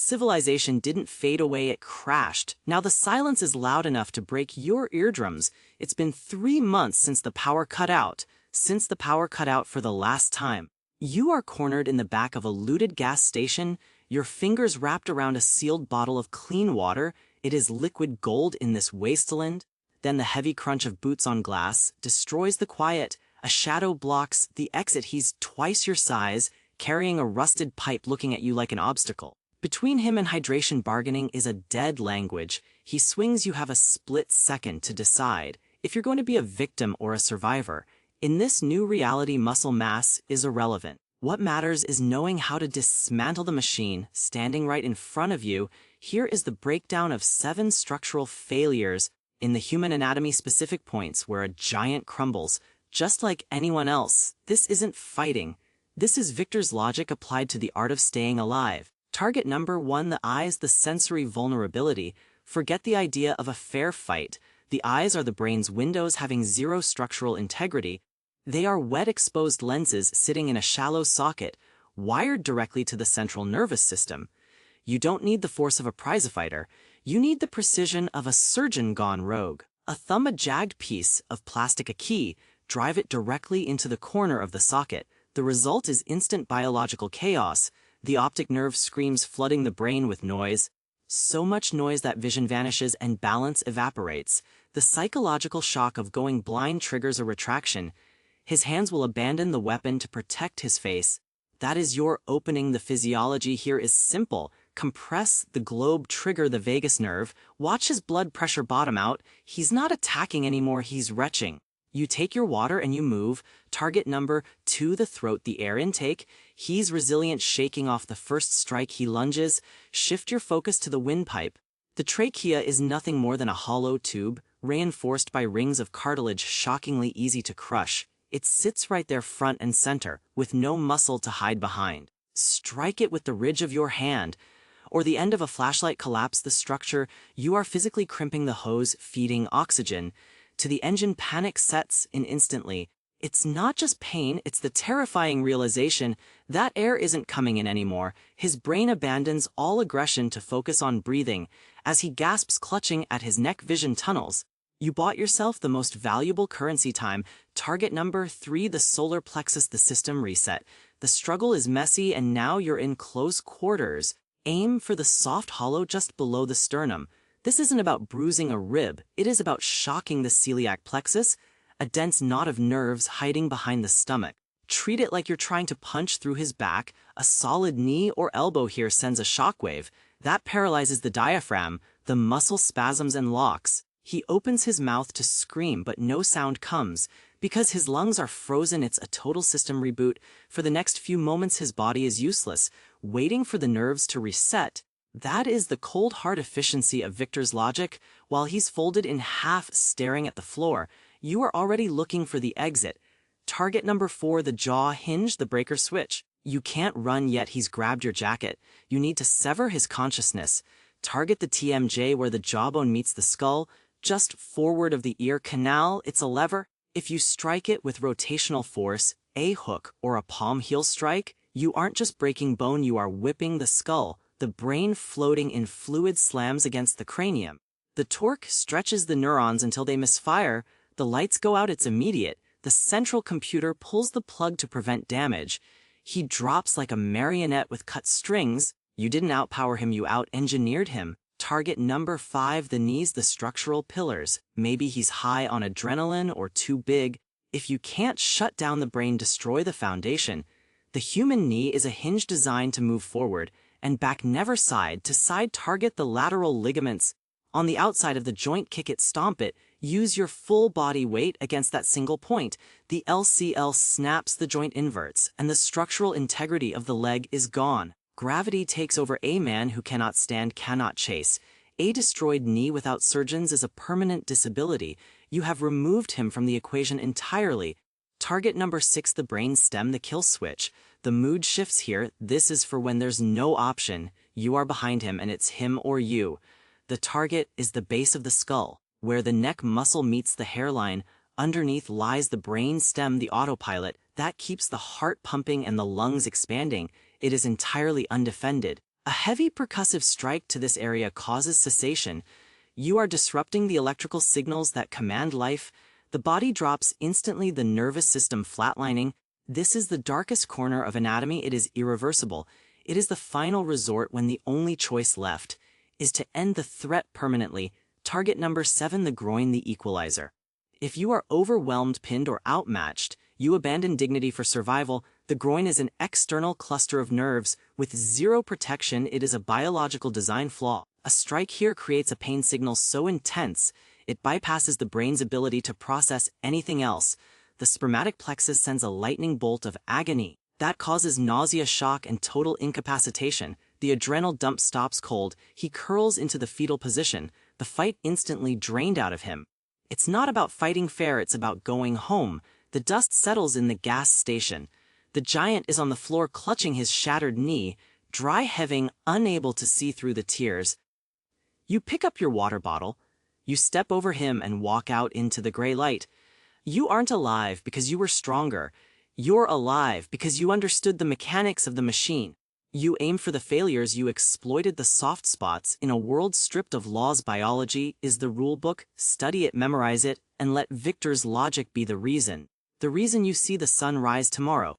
civilization didn't fade away, it crashed. Now the silence is loud enough to break your eardrums. It's been 3 months since the power cut out. Since the power cut out for the last time. You are cornered in the back of a looted gas station, your fingers wrapped around a sealed bottle of clean water. It is liquid gold in this wasteland. Then the heavy crunch of boots on glass destroys the quiet. A shadow blocks the exit. He's twice your size, carrying a rusted pipe looking at you like an obstacle. Between him and hydration bargaining is a dead language. He swings. You have a split second to decide if you're going to be a victim or a survivor. In this new reality, muscle mass is irrelevant. What matters is knowing how to dismantle the machine standing right in front of you. Here is the breakdown of 7 structural failures in the human anatomy, specific points where a giant crumbles, just like anyone else. This isn't fighting. This is Victor's logic applied to the art of staying alive. Target number 1, the eyes, the sensory vulnerability. Forget the idea of a fair fight. The eyes are the brain's windows, having zero structural integrity. They are wet, exposed lenses sitting in a shallow socket, wired directly to the central nervous system. You don't need the force of a prizefighter. You need the precision of a surgeon gone rogue. A thumb, a jagged piece of plastic, a key. Drive it directly into the corner of the socket. The result is instant biological chaos. The optic nerve screams, flooding the brain with noise. So much noise that vision vanishes and balance evaporates. The psychological shock of going blind triggers a retraction. His hands will abandon the weapon to protect his face. That is your opening. The physiology here is simple. Compress the globe, trigger the vagus nerve. Watch his blood pressure bottom out. He's not attacking anymore, he's retching. You take your water and you move. Target number 2, the throat, the air intake. He's resilient, shaking off the first strike. He lunges. Shift your focus to the windpipe. The trachea is nothing more than a hollow tube, reinforced by rings of cartilage, shockingly easy to crush. It sits right there front and center, with no muscle to hide behind. Strike it with the ridge of your hand, or the end of a flashlight. Collapse the structure. You are physically crimping the hose, feeding oxygen to the engine. Panic sets in instantly. It's not just pain, it's the terrifying realization that air isn't coming in anymore. His brain abandons all aggression to focus on breathing as he gasps, clutching at his neck. Vision tunnels. You bought yourself the most valuable currency, time. Target number 3, the solar plexus, the system reset. The struggle is messy and now you're in close quarters. Aim for the soft hollow just below the sternum. This isn't about bruising a rib, it is about shocking the celiac plexus, a dense knot of nerves hiding behind the stomach. Treat it like you're trying to punch through his back. A solid knee or elbow here sends a shockwave. That paralyzes the diaphragm, the muscle spasms and locks. He opens his mouth to scream, but no sound comes. Because his lungs are frozen, it's a total system reboot. For the next few moments, his body is useless, waiting for the nerves to reset. That is the cold hard efficiency of Victor's logic. While he's folded in half, staring at the floor, you are already looking for the exit. Target number 4, the jaw hinge, the breaker switch. You can't run yet, he's grabbed your jacket. You need to sever his consciousness. Target the TMJ, where the jawbone meets the skull, just forward of the ear canal. It's a lever. If you strike it with rotational force, a hook or a palm heel strike, you aren't just breaking bone, you are whipping the skull. The brain, floating in fluid, slams against the cranium. The torque stretches the neurons until they misfire. The lights go out, it's immediate. The central computer pulls the plug to prevent damage. He drops like a marionette with cut strings. You didn't outpower him, you out-engineered him. Target number 5, the knees, the structural pillars. Maybe he's high on adrenaline or too big. If you can't shut down the brain, destroy the foundation. The human knee is a hinge designed to move forward and back, never side to side. Target the lateral ligaments on the outside of the joint. Kick it, stomp it. Use your full body weight against that single point. The LCL snaps, the joint inverts, and the structural integrity of the leg is gone. Gravity takes over. A man who cannot stand cannot chase. A destroyed knee without surgeons is a permanent disability. You have removed him from the equation entirely. Target number 6, the brain stem, the kill switch. The mood shifts here. This is for when there's no option. You are behind him and it's him or you. The target is the base of the skull, where the neck muscle meets the hairline. Underneath lies the brain stem, the autopilot, that keeps the heart pumping and the lungs expanding. It is entirely undefended. A heavy percussive strike to this area causes cessation. You are disrupting the electrical signals that command life. The body drops instantly, the nervous system flatlining. This is the darkest corner of anatomy. It is irreversible. It is the final resort when the only choice left is to end the threat permanently. Target number 7, the groin, the equalizer. If you are overwhelmed, pinned, or outmatched, you abandon dignity for survival. The groin is an external cluster of nerves with zero protection. It is a biological design flaw. A strike here creates a pain signal so intense, it bypasses the brain's ability to process anything else. The spermatic plexus sends a lightning bolt of agony. That causes nausea, shock, and total incapacitation. The adrenal dump stops cold. He curls into the fetal position. The fight instantly drained out of him. It's not about fighting fair, it's about going home. The dust settles in the gas station. The giant is on the floor clutching his shattered knee, dry heaving, unable to see through the tears. You pick up your water bottle. You step over him and walk out into the gray light. You aren't alive because you were stronger. You're alive because you understood the mechanics of the machine. You aim for the failures, you exploited the soft spots. In a world stripped of laws, biology is the rule book. Study it, memorize it, and let Victor's logic be the reason. The reason you see the sun rise tomorrow.